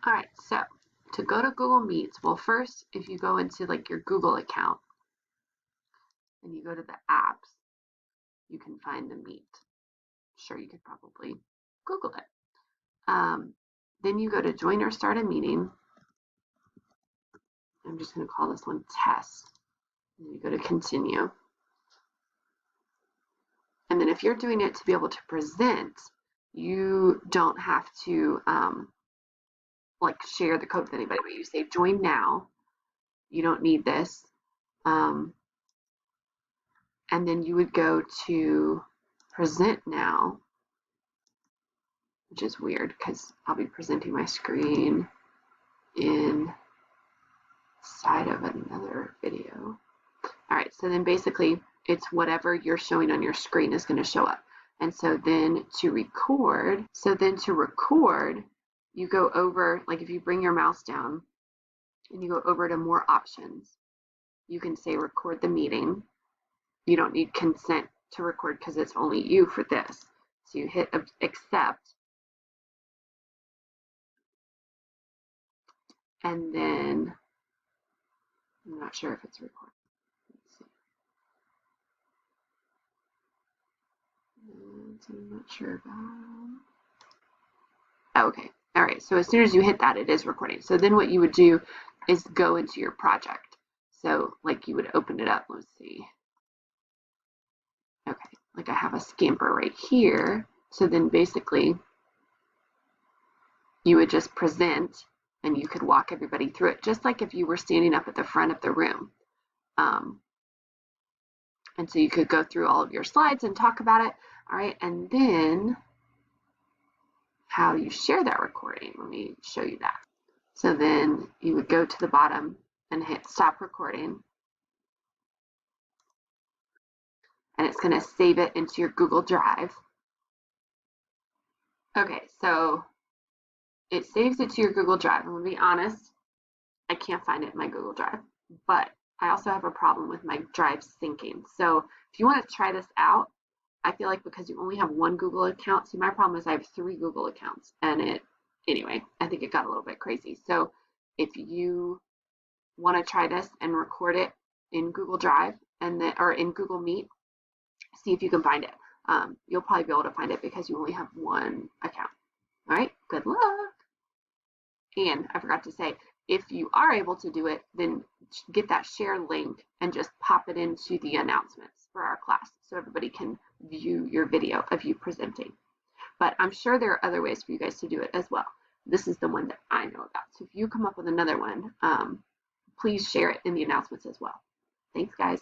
All right, so to go to Google Meets, well, first, if you go into like your Google account and you go to the apps, you can find the Meet. Sure, you could probably Google it. Then you go to join or start a meeting. I'm just going to call this one test. And you go to continue. And then if you're doing it to be able to present, you don't have to like share the code with anybody, but you say join now. You don't need this. And then you would go to present now, which is weird because I'll be presenting my screen inside of another video. All right, so then basically it's whatever you're showing on your screen is going to show up. And so then to record, you go over, like if you bring your mouse down and you go over to more options, you can say record the meeting. You don't need consent to record because it's only you for this. So you hit accept. And then I'm not sure if it's recording. Let's see. I'm not sure about. Oh, okay. All right. So as soon as you hit that, it is recording. So then what you would do is go into your project. So like you would open it up. Let's see. Okay. Like I have a Scamper right here. So then basically you would just present and you could walk everybody through it, just like if you were standing up at the front of the room. And so you could go through all of your slides and talk about it. All right. And then how you share that recording. Let me show you that. So then you would go to the bottom and hit stop recording. And it's going to save it into your Google Drive. Okay, so it saves it to your Google Drive. I'm going to be honest, I can't find it in my Google Drive, but I also have a problem with my drive syncing. So if you want to try this out, I feel like because you only have one Google account, see, my problem is I have 3 Google accounts, and anyway, I think it got a little bit crazy. So if you want to try this and record it in Google Drive or in Google Meet, see if you can find it. You'll probably be able to find it because you only have one account. All right, good luck. And I forgot to say, if you are able to do it, then get that share link and just pop it into the announcements for our class so everybody can view your video of you presenting. But I'm sure there are other ways for you guys to do it as well. This is the one that I know about. So if you come up with another one, please share it in the announcements as well. Thanks, guys.